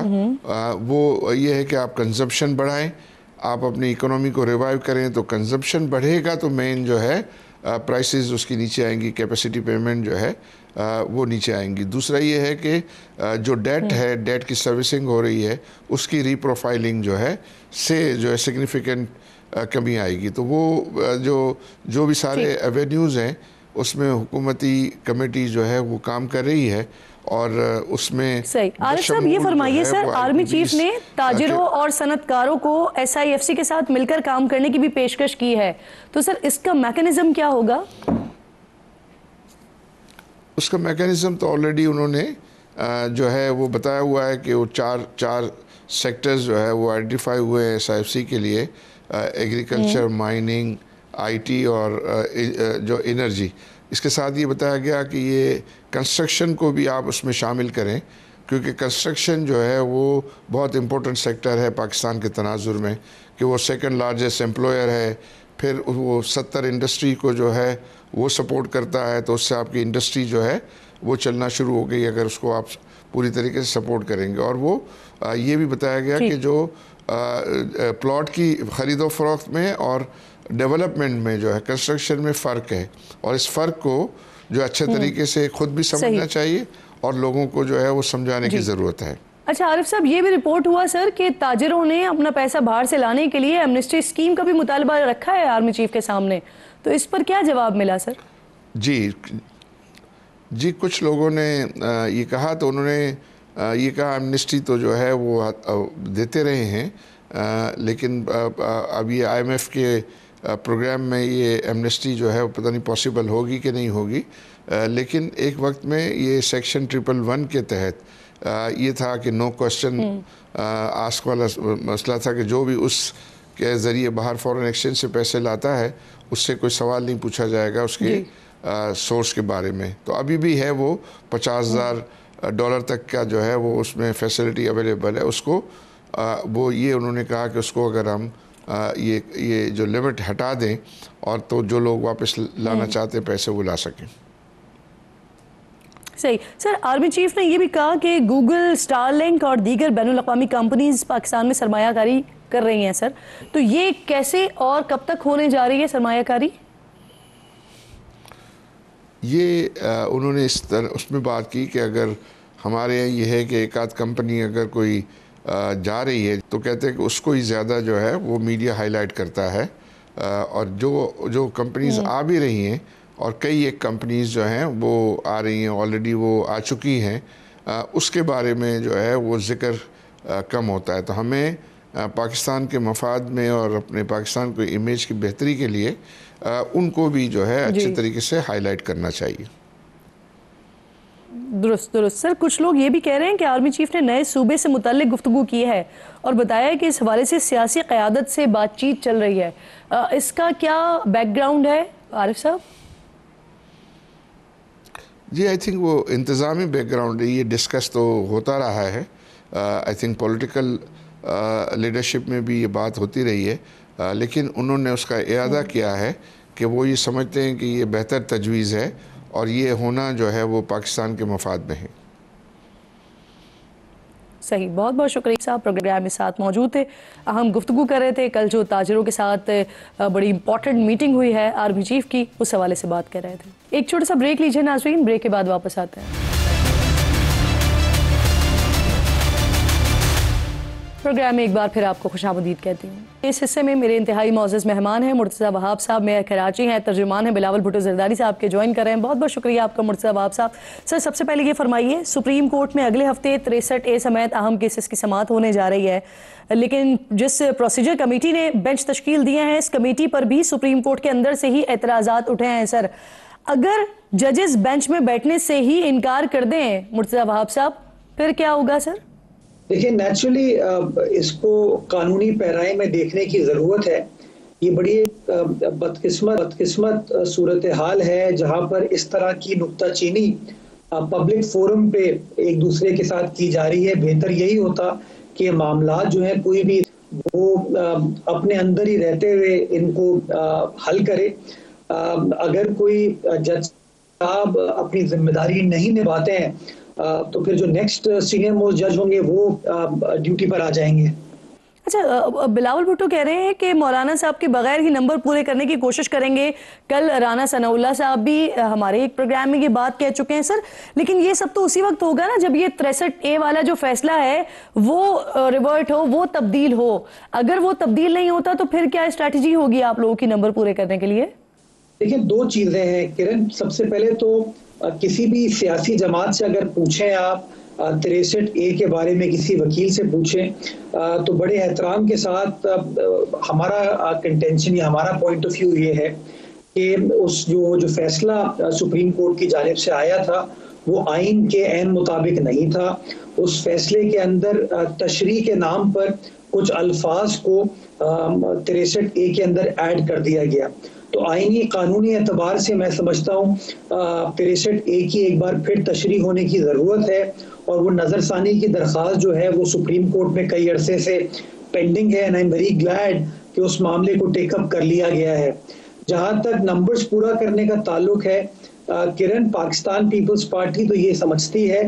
वो ये है कि आप कंजप्शन बढ़ाएं, आप अपनी इकोनॉमी को रिवाइव करें, तो कंजप्शन बढ़ेगा तो मेन जो है प्राइसेस उसकी नीचे आएंगी, कैपेसिटी पेमेंट जो है वो नीचे आएंगी। दूसरा ये है कि जो डेट है, डेट की सर्विसिंग हो रही है, उसकी रीप्रोफाइलिंग जो है सिग्निफिकेंट कमी आएगी। तो वो जो भी सारे एवेन्यूज़ हैं उसमें हुकूमती कमेटी जो है वो काम कर रही है, और उसमें सही। आरिफ साहब ये फरमाइए सर, आर्मी चीफ ने ताजिरों और सनतकारों को SIFC के साथ मिलकर काम करने की भी पेशकश की है, तो सर इसका मैकेनिज्म क्या होगा? उसका मैकेनिज्म तो ऑलरेडी उन्होंने जो है वो बताया हुआ है कि वो चार सेक्टर्स जो है वो आइडेंटिफाई हुए हैं SIFC के लिए, एग्रीकल्चर, माइनिंग, IT और जो एनर्जी। इसके साथ ये बताया गया कि ये कंस्ट्रक्शन को भी आप उसमें शामिल करें, क्योंकि कंस्ट्रक्शन जो है वो बहुत इम्पोर्टेंट सेक्टर है पाकिस्तान के तनाजुर में, कि वो सेकंड लार्जेस्ट एम्प्लॉयर है। फिर वो 70 इंडस्ट्री को जो है वो सपोर्ट करता है, तो उससे आपकी इंडस्ट्री जो है वो चलना शुरू हो गई अगर उसको आप पूरी तरीके से सपोर्ट करेंगे। और वो ये भी बताया गया कि जो प्लॉट की ख़रीदो फरोख्त में और डेवलपमेंट में जो है कंस्ट्रक्शन में फ़र्क है, और इस फ़र्क को जो अच्छे तरीके से खुद भी समझना चाहिए और लोगों को जो है वो समझाने की ज़रूरत है। अच्छा आरिफ साहब, ये भी रिपोर्ट हुआ सर कि ताजिरों ने अपना पैसा बाहर से लाने के लिए एमनेस्टी स्कीम का भी मुतालबा रखा है आर्मी चीफ के सामने, तो इस पर क्या जवाब मिला सर? जी कुछ लोगों ने ये कहा, तो उन्होंने ये कहा एमनेस्टी तो जो है वो देते रहे हैं, लेकिन अब ये IMF के प्रोग्राम में ये एमनेस्टी जो है पता नहीं पॉसिबल होगी कि नहीं होगी। लेकिन एक वक्त में ये सेक्शन 111 के तहत ये था कि नो क्वेश्चन आस्क वाला मसला था, कि जो भी उसके ज़रिए बाहर फॉरेन एक्सचेंज से पैसे लाता है उससे कोई सवाल नहीं पूछा जाएगा उसके सोर्स के बारे में। तो अभी भी है वो $50,000 तक का जो है वो उसमें फैसिलिटी अवेलेबल है। उसको वो ये उन्होंने कहा कि उसको अगर हम ये जो लिमिट हटा दें, और तो जो लोग वापस लाना चाहते हैं पैसे वो ला सकें। सही। सर आर्मी चीफ ने यह भी कहा कि गूगल, स्टारलिंक और दीगर बैनुल-अक़वामी कंपनीज पाकिस्तान में सरमायाकारी कर रही हैं सर, तो ये कैसे और कब तक होने जा रही है सरमायाकारी? ये उन्होंने इस तरह उसमें बात की कि अगर हमारे यहाँ ये है कि एक आध कंपनी अगर कोई जा रही है तो कहते हैं कि उसको ही ज़्यादा जो है वो मीडिया हाईलाइट करता है, और जो कंपनीज आ भी रही हैं, और कई एक कंपनीज जो हैं वो आ रही हैं, ऑलरेडी वो आ चुकी हैं, उसके बारे में जो है वो ज़िक्र कम होता है। तो हमें पाकिस्तान के मफाद में और अपने पाकिस्तान को इमेज की बेहतरी के लिए उनको भी जो है अच्छे तरीके से हाईलाइट करना चाहिए। दुरुस्त। सर कुछ लोग ये भी कह रहे हैं कि आर्मी चीफ ने नए सूबे से मुतल्लिक गुफ्तगू की है और बताया है कि इस हवाले से सियासी क़यादत से बातचीत चल रही है, इसका क्या बैकग्राउंड है आरिफ साहब? जी आई थिंक वो इंतज़ामी बैकग्राउंड है, ये डिस्कस तो होता रहा है। आई थिंक पॉलिटिकल लीडरशिप में भी ये बात होती रही है, लेकिन उन्होंने उसका इरादा किया है कि वो ये समझते हैं कि ये बेहतर तजवीज़ है और ये होना जो है वो पाकिस्तान के मफाद में है। सही, बहुत बहुत शुक्रिया साहब, प्रोग्राम में साथ मौजूद थे। हम गुफ्तगू कर रहे थे कल जो ताजिरों के साथ बड़ी इंपॉर्टेंट मीटिंग हुई है आर्मी चीफ की, उस हवाले से बात कर रहे थे। एक छोटा सा ब्रेक लीजिए नाज़रीन, ब्रेक के बाद वापस आते हैं। प्रोग्राम में एक बार फिर आपको खुशामदीद कहती हूँ। इस हिस्से में मेरे इंतहाई मौजूद मेहमान हैं मुर्तज़ा वहाब साहब, मेयर कराची हैं, तर्जुमान हैं बिलावल भुट्टो ज़रदारी साहब के ज्वाइन कर रहे हैं। बहुत बहुत शुक्रिया आपका मुर्तज़ा वहाब साहब। सर, सबसे पहले ये फरमाइए, सुप्रीम कोर्ट में अगले हफ्ते 63A समेत अहम केसेस की समाअत होने जा रही है, लेकिन जिस प्रोसीजर कमेटी ने बेंच तश्कील दिए हैं, इस कमेटी पर भी सुप्रीम कोर्ट के अंदर से ही एतराज़ात उठे हैं। सर, अगर जजेस बेंच में बैठने से ही इनकार कर दें मुर्तज़ा वहाब साहब, फिर क्या होगा सर? देखिए, नेचुरली इसको कानूनी पैराए में देखने की ज़रूरत है। ये बड़ी बदकिस्मत सूरत हाल है जहां पर इस तरह की नुक्ताचीनी पब्लिक फोरम पे एक दूसरे के साथ की जा रही है। बेहतर यही होता कि मामला जो है कोई भी वो अपने अंदर ही रहते हुए इनको हल करे। अगर कोई जज साहब अपनी जिम्मेदारी नहीं निभाते हैं तो फिर जो नेक्स्ट सीनियर मोस्ट जज होंगे वो ड्यूटी पर आ जाएंगे। अच्छा, बिलावल भुट्टो कह रहे हैं कि मौलाना साहब के बगैर ही नंबर पूरे करने की कोशिश करेंगे। कल राना सनाउल्लाह साहब भी हमारे एक प्रोग्राम में ये बात कह चुके हैं सर, लेकिन ये सब तो उसी वक्त होगा ना जब ये 63A वाला जो फैसला है वो रिवर्ट हो, वो तब्दील हो। अगर वो तब्दील नहीं होता तो फिर क्या स्ट्रैटेजी होगी आप लोगों की नंबर पूरे करने के लिए? देखिए, दो चीजें हैं किरण। सबसे पहले तो किसी भी सियासी जमात से अगर पूछें आप 63A के बारे में, किसी वकील से पूछें तो बड़े एहतराम के साथ हमारा कंटेंशन या हमारा पॉइंट ऑफ व्यू ये है कि उस जो फैसला सुप्रीम कोर्ट की जानिब से आया था वो आइन के ऐन मुताबिक नहीं था। उस फैसले के अंदर तशरीह के नाम पर कुछ अल्फाज को 63A के अंदर ऐड कर दिया गया। तो आईनी कानूनी एतबार से मैं समझता हूँ 63A की एक बार फिर तशरीह होने की ज़रूरत है, और वो नज़रसानी की दरख्वास्त जो है वो सुप्रीम कोर्ट में कई अरसे से पेंडिंग है, and I am very glad कि उस मामले को टेकअप कर लिया गया है। जहाँ तक नंबर्स पूरा करने का ताल्लुक है किरण, पाकिस्तान पीपल्स पार्टी तो ये समझती है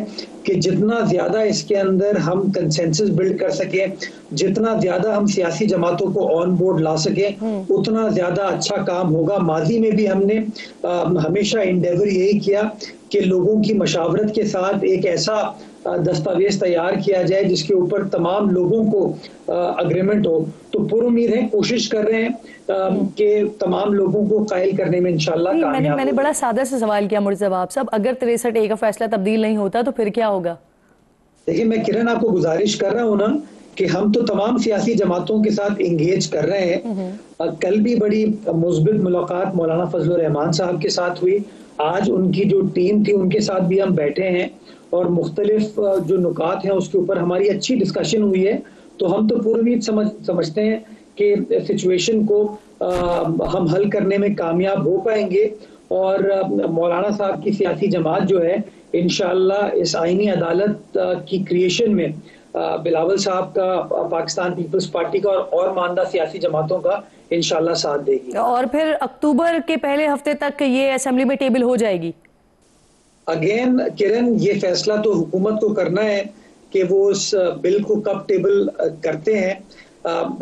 कि जितना ज़्यादा इसके अंदर हम कंसेंसस बिल्ड कर सकें, जितना ज़्यादा हम सियासी जमातों को ऑन बोर्ड ला सकें, उतना ज़्यादा अच्छा काम होगा। माजी में भी हमने हमेशा इंडेवर यही किया कि लोगों की मशावरत के साथ एक ऐसा दस्तावेज तैयार किया जाए जिसके ऊपर तमाम लोगों को अग्रीमेंट हो। तो पुरुम्मीद है, कोशिश कर रहे हैं कि तमाम लोगों को कायल करने में इंशाल्लाह कामयाब। मैंने बड़ा सादा से सवाल किया मुर्तज़ा वहाब साहब, अगर 63A का फैसला तब्दील नहीं होता तो फिर क्या होगा? देखिए, मैं किरण आपको गुजारिश कर रहा हूँ ना कि हम तो तमाम सियासी जमातों के साथ इंगेज कर रहे हैं। कल भी बड़ी मुस्बित मुलाकात मौलाना फजलुर रहमान साहब के साथ हुई। आज उनकी जो टीम थी उनके साथ भी हम बैठे हैं और मुख्तलिफ जो नुकात हैं उसके ऊपर हमारी अच्छी डिस्कशन हुई है। तो हम तो पूरी समझते हैं कि सिचुएशन को हम हल करने में कामयाब हो पाएंगे, और मौलाना साहब की सियासी जमात जो है इंशाअल्लाह इस आईनी अदालत की क्रिएशन में बिलावल साहब का, पाकिस्तान पीपल्स पार्टी का और मानदा सियासी जमातों का इंशाअल्लाह साथ देगी। और फिर अक्टूबर के पहले हफ्ते तक ये असेंबली में टेबल हो जाएगी। अगेन किरण, ये फैसला तो हुकूमत को करना है कि वो उस बिल को कब टेबल करते हैं।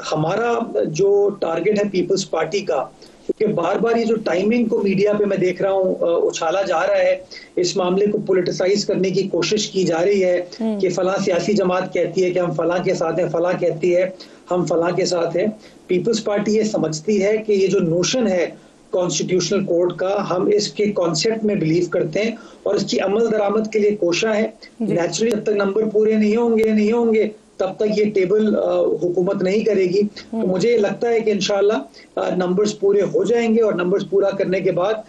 हमारा जो टारगेट है पीपल्स पार्टी का, क्योंकि बार बार ये जो टाइमिंग को मीडिया पे मैं देख रहा हूँ उछाला जा रहा है, इस मामले को पॉलिटिसाइज करने की कोशिश की जा रही है कि फलां सियासी जमात कहती है कि हम फलां के साथ हैं, फलां कहती है हम फलां के साथ हैं। पीपल्स पार्टी ये समझती है कि ये जो नोशन है कॉन्स्टिट्यूशनल कोर्ट का, हम इसके कॉन्सेप्ट में बिलीव करते हैं और इसकी अमल दरामद के लिए कोशा है। नेचुरली जब तक नंबर पूरे नहीं होंगे तब तक ये टेबल हुकूमत नहीं करेगी। तो मुझे लगता है कि इंशाल्लाह नंबर्स पूरे हो जाएंगे, और नंबर्स पूरा करने के बाद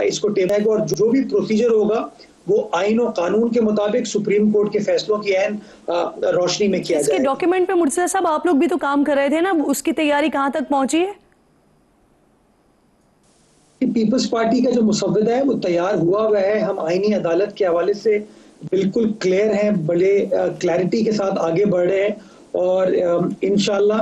इसको टेबल, और जो भी प्रोसीजर होगा वो आइन और कानून के मुताबिक सुप्रीम कोर्ट के फैसलों की ऐन रोशनी में किया जाएगा। इसके डॉक्यूमेंट पे मुर्तज़ा साहब आप लोग भी तो काम कर रहे थे ना, उसकी तैयारी कहाँ तक पहुंची है? पीपल्स पार्टी का जो मुसव्वदा है वो तैयार हुआ है। हम आईनी अदालत के हवाले से बिल्कुल क्लियर हैं, बड़े क्लैरिटी के साथ आगे बढ़ रहे हैं, और इंशाल्लाह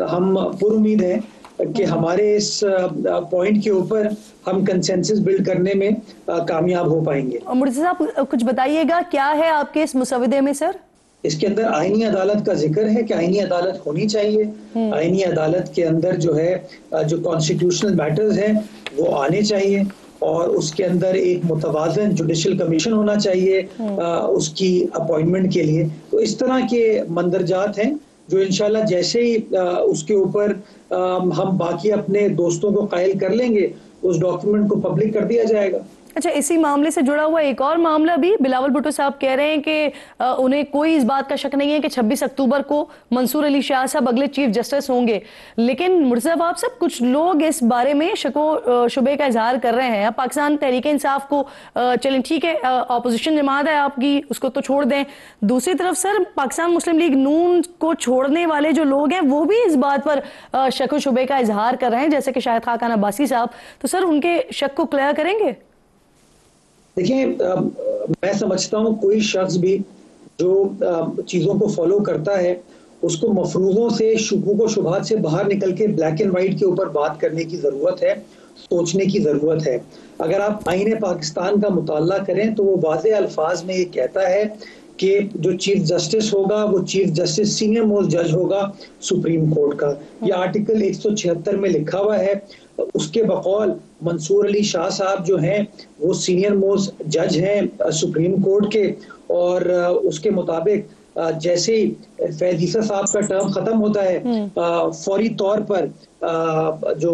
हम पुरुम्मीद हैं कि हमारे इस पॉइंट के ऊपर हम कंसेंसस बिल्ड करने में कामयाब हो पाएंगे। और मुर्तज़ा साहब कुछ बताइएगा, क्या है आपके इस मुसव्वदे में सर? इसके अंदर आईनी अदालत का जिक्र है कि आईनी अदालत होनी चाहिए। आईनी अदालत के अंदर जो है जो कॉन्स्टिट्यूशनल मैटर्स हैं वो आने चाहिए, और उसके अंदर एक मुतवाज़न जुडिशल कमीशन होना चाहिए उसकी अपॉइंटमेंट के लिए। तो इस तरह के मंदरजात हैं जो इंशाल्लाह जैसे ही उसके ऊपर हम बाकी अपने दोस्तों को कायल कर लेंगे, उस डॉक्यूमेंट को पब्लिक कर दिया जाएगा। अच्छा, इसी मामले से जुड़ा हुआ एक और मामला भी, बिलावल भुट्टो साहब कह रहे हैं कि उन्हें कोई इस बात का शक नहीं है कि 26 अक्टूबर को मंसूर अली शाह साहब अगले चीफ जस्टिस होंगे, लेकिन मुर्तज़ा साहब कुछ लोग इस बारे में शको शुबे का इजहार कर रहे हैं। पाकिस्तान तहरीक इंसाफ को चलें ठीक है, अपोजिशन जमात है आपकी, उसको तो छोड़ दें, दूसरी तरफ सर पाकिस्तान मुस्लिम लीग नून को छोड़ने वाले जो लोग हैं वो भी इस बात पर शको शुबे का इजहार कर रहे हैं, जैसे कि शाहिद खान अब्बासी साहब। तो सर उनके शक को क्लियर करेंगे? देखिए, मैं समझता हूँ कोई शख्स भी जो चीज़ों को फॉलो करता है उसको मफरूज़ों से, शुकूक व शुबहात से बाहर निकल के ब्लैक एंड वाइट के ऊपर बात करने की ज़रूरत है, सोचने की ज़रूरत है। अगर आप आईने पाकिस्तान का मुताला करें तो वो वाज़े अल्फाज में ये कहता है कि जो चीफ जस्टिस होगा वो चीफ जस्टिस सीनियर मोस्ट जज होगा सुप्रीम कोर्ट का। ये आर्टिकल 176 में लिखा हुआ है। उसके बकौल मंसूर अली शाह साहब जो हैं वो सीनियर मोस्ट जज हैं सुप्रीम कोर्ट के, और उसके मुताबिक जैसे ही फैज ईसा साहब का टर्म खत्म होता है फौरी तौर पर जो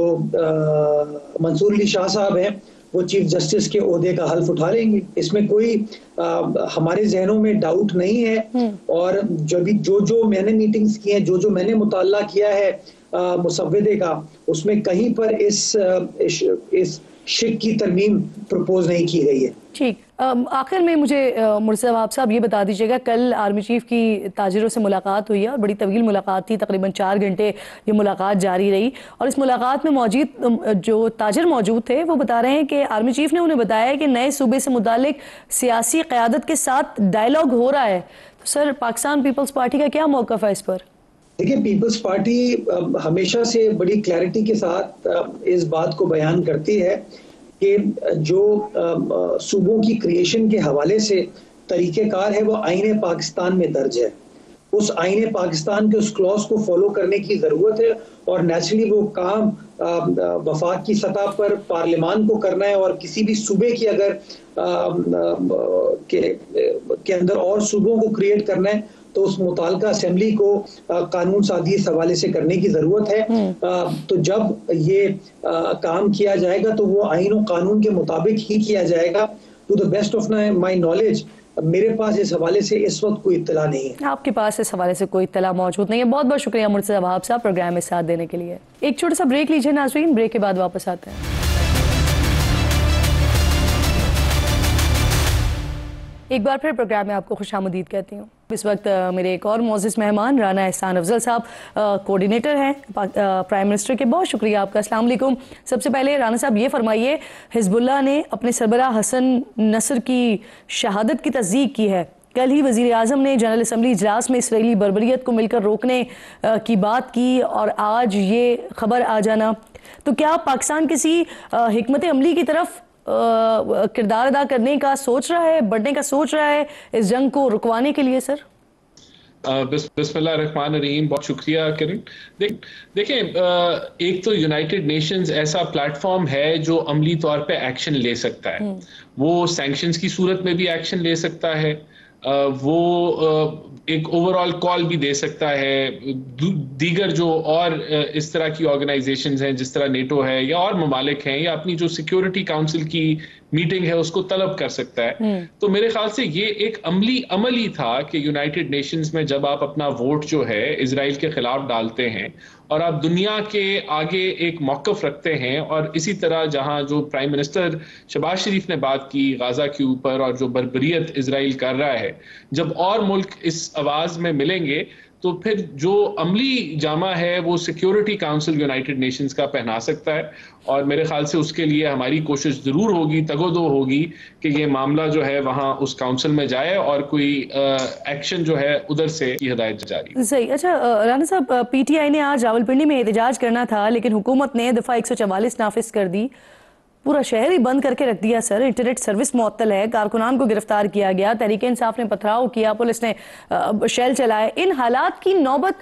मंसूर अली शाह साहब हैं वो चीफ जस्टिस के ओहदे का हल्फ उठा लेंगे। इसमें कोई हमारे जहनों में डाउट नहीं है। और जो मैंने मीटिंग्स की हैं, जो मैंने मुताला किया है मुसव्वदे का, उसमें कहीं पर इस शिक की तरमीम प्रपोज नहीं की गई है। ठीक, आखिर में मुझे मुर्तज़ा साहब ये बता दीजिएगा, कल आर्मी चीफ की ताजिरों से मुलाकात हुई है और बड़ी तवील मुलाकात थी, तकरीबन 4 घंटे ये मुलाकात जारी रही, और इस मुलाकात में मौजूद जो ताजिर मौजूद थे वो बता रहे हैं कि आर्मी चीफ ने उन्हें बताया कि नए सूबे से मुतालिक सियासी क़यादत के साथ डायलॉग हो रहा है। तो सर पाकिस्तान पीपल्स पार्टी का क्या मौक़िफ़ है इस पर? देखिए, पीपल्स पार्टी हमेशा से बड़ी क्लैरिटी के साथ इस बात को बयान करती है कि जो सूबों की क्रिएशन के हवाले से तरीक़ेकार है वो आईने पाकिस्तान में दर्ज है। उस आईने पाकिस्तान के उस क्लॉज को फॉलो करने की ज़रूरत है, और नेचुरली वो काम वफाक की सतह पर पार्लियामान को करना है, और किसी भी सूबे की अगर के अंदर और सूबों को क्रिएट करना है तो उस मुताल्लिका असेंबली को कानून साजी इस हवाले से करने की ज़रूरत है। तो जब ये काम किया जाएगा तो वो आईन और कानून के मुताबिक ही किया जाएगा। To the best of my knowledge मेरे पास इस हवाले से इस वक्त कोई इत्तला नहीं है। आपके पास इस हवाले से कोई इत्तला मौजूद नहीं है। बहुत बहुत शुक्रिया मुर्तज़ा वहाब साहब प्रोग्राम में साथ देने के लिए। एक छोटा सा ब्रेक लीजिए नाज़रीन, ब्रेक के बाद वापस आते हैं। एक बार फिर प्रोग्राम में आपको खुशामदीद कहती हूँ। इस वक्त मेरे एक और मोअज़्ज़िज़ मेहमान राना एहसान अफजल साहब कोऑर्डिनेटर हैं प्राइम मिनिस्टर के। बहुत शुक्रिया आपका। अस्सलाम वालेकुम। सबसे पहले राना साहब ये फरमाइए, हिज़्बुल्लाह ने अपने सरबराह हसन नसर की शहादत की तस्दीक की है। कल ही वज़ीर आज़म ने जनरल असम्बली इजलास में इसराइली बर्बरियत को मिलकर रोकने की बात की, और आज ये खबर आ जाना, तो क्या पाकिस्तान किसी हिकमत अमली की तरफ किरदार अदा करने का सोच रहा है, बढ़ने का सोच रहा है इस जंग को रुकवाने के लिए? सर बिस्मिल्लाहिर्रहमानिर्रहीम, बहुत शुक्रिया किरण। देखें, एक तो यूनाइटेड नेशंस ऐसा प्लेटफॉर्म है जो अमली तौर पे एक्शन ले सकता है। वो सैंक्शंस की सूरत में भी एक्शन ले सकता है, वो एक ओवरऑल कॉल भी दे सकता है। दीगर जो और इस तरह की ऑर्गेनाइजेशंस हैं जिस तरह नेटो है या और ममालिक हैं, या अपनी जो सिक्योरिटी काउंसिल की मीटिंग है उसको तलब कर सकता है। तो मेरे ख्याल से ये एक अमल ही था कि यूनाइटेड नेशंस में जब आप अपना वोट जो है इजराइल के खिलाफ डालते हैं और आप दुनिया के आगे एक मौक़िफ़ रखते हैं, और इसी तरह जहां जो प्राइम मिनिस्टर शहबाज शरीफ ने बात की गाजा के ऊपर और जो बर्बरियत इजराइल कर रहा है, जब और मुल्क इस आवाज़ में मिलेंगे तो फिर जो अमली जामा है वो सिक्योरिटी काउंसिल यूनाइटेड नेशंस का पहना सकता है। और मेरे ख्याल से उसके लिए हमारी कोशिश ज़रूर होगी, तगोदो होगी कि ये मामला जो है वहाँ उस काउंसिल में जाए और कोई एक्शन जो है उधर से हिदायत जारी। सही। अच्छा राना साहब, PTI ने आज रावलपिंडी में एहतजाज करना था, लेकिन हुकूमत ने दफ़ा 144 नाफिज कर दी, पूरा शहर ही बंद करके रख दिया। सर इंटरनेट सर्विस मुअत्तल है, कारकुनान को गिरफ्तार किया गया, तहरीक इंसाफ ने पथराव किया, पुलिस ने शेल चलाए। इन हालात की नौबत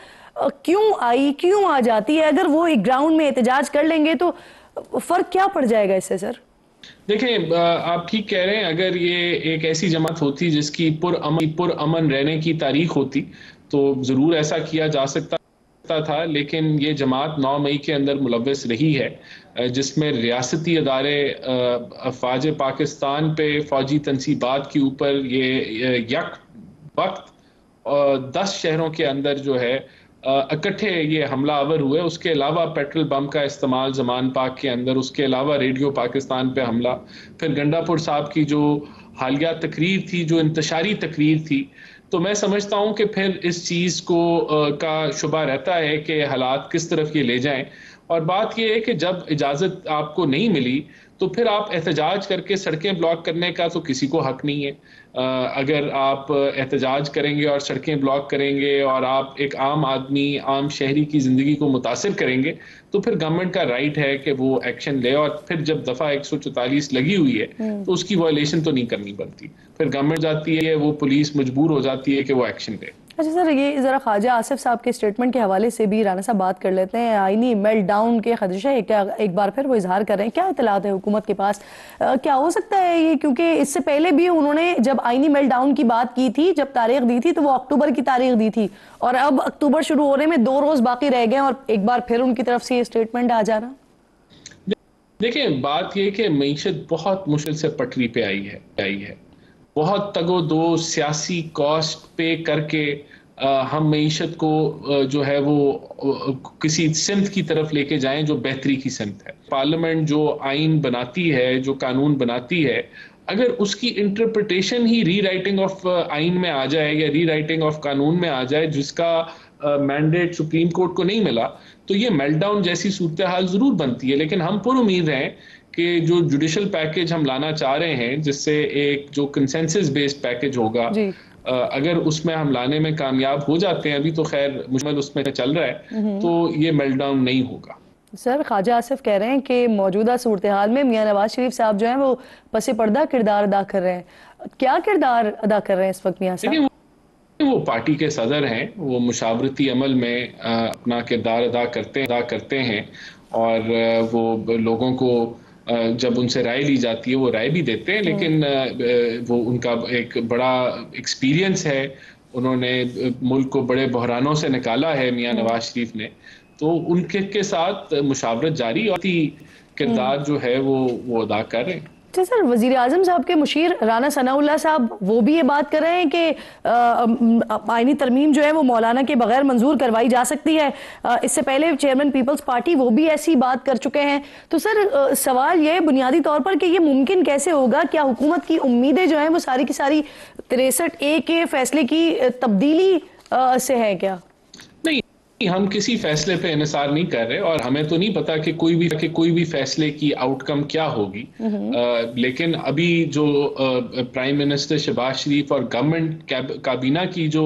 क्यों आ जाती है? अगर वो एक ग्राउंड में एहतजाज कर लेंगे तो फर्क क्या पड़ जाएगा इससे? सर देखें, आप ठीक कह रहे हैं। अगर ये एक ऐसी जमात होती जिसकी पुरअमन रहने की तारीख होती तो ज़रूर ऐसा किया जा सकता था, लेकिन ये जमात 9 मई के अंदर मुलव्वस रही है, जिसमें रियासती अदारे अफवाज पाकिस्तान पे फ़ौजी तनसीबात के ऊपर ये यक वक्त 10 शहरों के अंदर जो है इकट्ठे ये हमला आवर हुए। उसके अलावा पेट्रोल बम का इस्तेमाल जमान पाक के अंदर, उसके अलावा रेडियो पाकिस्तान पे हमला, फिर गंडापुर साहब की जो हालिया तकरीर थी, जो इंतशारी तकरीर थी। तो मैं समझता हूँ कि फिर इस चीज़ को का शुबा रहता है कि हालात किस तरफ ये ले जाएं। और बात यह है कि जब इजाज़त आपको नहीं मिली तो फिर आप एहतजाज करके सड़कें ब्लॉक करने का तो किसी को हक नहीं है। अगर आप एहतजाज करेंगे और सड़कें ब्लॉक करेंगे और आप एक आम आदमी, आम शहरी की ज़िंदगी को मुतासिर करेंगे तो फिर गवर्नमेंट का राइट है कि वो एक्शन ले। और फिर जब दफ़ा 144 लगी हुई है तो उसकी वायलेशन तो नहीं करनी बनती। फिर गवर्नमेंट जाती है, वो पुलिस मजबूर हो जाती है कि वो एक्शन ले। अच्छा सर, ये ज़रा ख्वाजा आसिफ साहब के स्टेटमेंट के हवाले से भी राना साहब बात कर लेते हैं। आईनी मेल्ट डाउन के खदशे एक बार फिर वो इजहार कर रहे हैं, क्या इतलात है हुकूमत के पास? क्या हो सकता है ये? क्योंकि इससे पहले भी उन्होंने जब आईनी मेल्ट डाउन की बात की थी, जब तारीख दी थी तो वो अक्टूबर की तारीख दी थी, और अब अक्टूबर शुरू होने में 2 रोज बाकी रह गए और एक बार फिर उनकी तरफ से ये स्टेटमेंट आ जाना। देखिए, बात यह कि मईशत बहुत मुश्किल से पटरी पे आई है। बहुत तगो दो सियासी कॉस्ट पे करके हम मईशत को जो है वो किसी सिमत की तरफ लेके जाएं जो बेहतरी की सिमत है। पार्लियामेंट जो आइन बनाती है, जो कानून बनाती है, अगर उसकी इंटरप्रिटेशन ही रीराइटिंग ऑफ आइन में आ जाए या रीराइटिंग ऑफ कानून में आ जाए जिसका मैंडेट सुप्रीम कोर्ट को नहीं मिला, तो ये मेल्टडाउन जैसी सूरत हाल जरूर बनती है। लेकिन हम पुरुमीद हैं कि जो जुडिशल पैकेज हम लाना चाह रहे हैं, जिससे एक जो कंसेंसस बेस्ड पैकेज होगा, अगर उसमें हम लाने में कामयाब हो जाते हैं, अभी तो खैर मुश्किल उसमें चल रहा है, तो ये मेल्टडाउन नहीं होगा। सर, ख्वाजा आसिफ कह रहे हैं कि मौजूदा सूरत हाल में मियां नवाज शरीफ साहब जो हैं वो पसे पर्दा किरदार अदा कर रहे हैं। क्या किरदार अदा कर रहे हैं इस वक्त मियां साहब? वो पार्टी के सदर हैं, वो मुशावरती अमल में अपना किरदार अदा करते हैं और वो लोगों को जब उनसे राय ली जाती है वो राय भी देते हैं। लेकिन वो उनका एक बड़ा एक्सपीरियंस है, उन्होंने मुल्क को बड़े बहरानों से निकाला है मियां नवाज शरीफ ने, तो उनके के साथ मुशावरत जारी और किरदार जो है वो अदा कर रहे हैं। अच्छा सर, वजीर आजम साहब के मुशीर राना सनाउल्लाह साहब वो भी ये बात कर रहे हैं कि आईनी तरमीम जो है वो मौलाना के बगैर मंजूर करवाई जा सकती है। इससे पहले चेयरमैन पीपल्स पार्टी वो भी ऐसी बात कर चुके हैं। तो सर, सवाल ये बुनियादी तौर पर कि ये मुमकिन कैसे होगा? क्या हुकूमत की उम्मीदें जो हैं वो सारी की सारी 63A के फैसले की तब्दीली से है क्या? हम किसी फैसले पे इन्हिसार नहीं कर रहे और हमें तो नहीं पता कि कोई भी फैसले की आउटकम क्या होगी। लेकिन अभी जो प्राइम मिनिस्टर शहबाज शरीफ और गवर्नमेंट काबीना की जो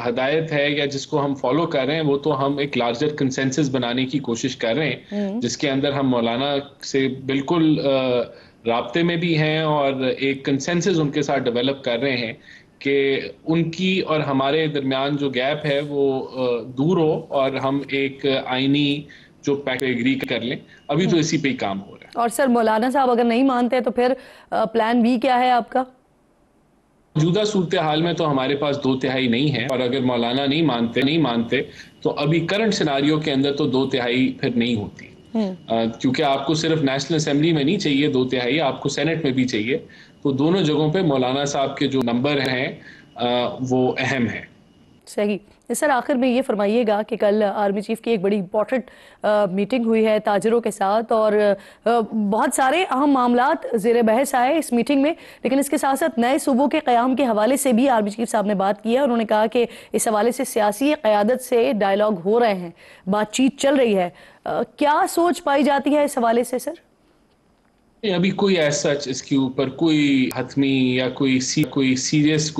हदायत है या जिसको हम फॉलो कर रहे हैं, वो तो हम एक लार्जर कंसेंसस बनाने की कोशिश कर रहे हैं, जिसके अंदर हम मौलाना से बिल्कुल राब्ते में भी हैं और एक कंसेंसस उनके साथ डेवलप कर रहे हैं कि उनकी और हमारे दरमियान जो गैप है वो दूर हो और हम एक आईनी जो पैक्ट एग्री कर लें। अभी तो इसी पे ही काम हो रहा है। और सर, मौलाना साहब अगर नहीं मानते तो फिर प्लान बी क्या है आपका? मौजूदा सूरत हाल में तो हमारे पास 2/3 नहीं है, और अगर मौलाना नहीं मानते तो अभी करंट सिनारियो के अंदर तो 2/3 फिर नहीं होती। क्योंकि आपको सिर्फ नेशनल असेंबली में नहीं चाहिए 2/3, आपको सेनेट में भी चाहिए। तो दोनों जगहों पे मौलाना साहब के जो नंबर हैं वो अहम है। सही। सर, आखिर में ये फरमाइएगा कि कल आर्मी चीफ की एक बड़ी इंपॉर्टेंट मीटिंग हुई है ताजरों के साथ और बहुत सारे अहम मामलात ज़ेर बहस आए इस मीटिंग में, लेकिन इसके साथ साथ नए सूबों के क़याम के हवाले से भी आर्मी चीफ साहब ने बात की है। उन्होंने कहा कि इस हवाले से सियासी क़यादत से डायलॉग हो रहे हैं, बातचीत चल रही है। क्या सोच पाई जाती है इस हवाले से सर? अभी कोई ऐसा इसके ऊपर कोई हतमी या कोई सीरियस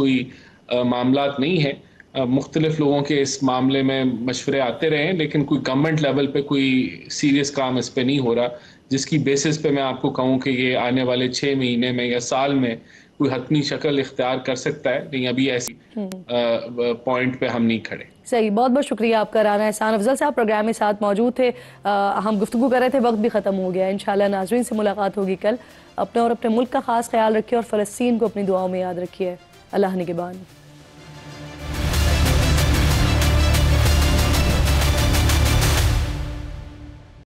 मामलात नहीं है। मुख्तलिफ लोगों के इस मामले में मशवरे आते रहे हैं, लेकिन कोई गवर्नमेंट लेवल पे कोई सीरियस काम इस पे नहीं हो रहा जिसकी बेसिस पे मैं आपको कहूँ कि ये आने वाले 6 महीने में या साल में कोई हतमी शक्ल इख्तियार कर सकता है। नहीं, अभी ऐसी पॉइंट पे हम नहीं खड़े। सही, बहुत बहुत शुक्रिया आपका राना एहसान अफजल साहब प्रोग्राम में साथ मौजूद थे। हम गुफ्तगू कर रहे थे, वक्त भी ख़त्म हो गया। इंशाल्लाह नाज़रीन से मुलाकात होगी कल। अपने और अपने मुल्क का ख़ास ख्याल रखिए और फ़लस्तीन को अपनी दुआओं में याद रखिए। अल्लाह निगहबान।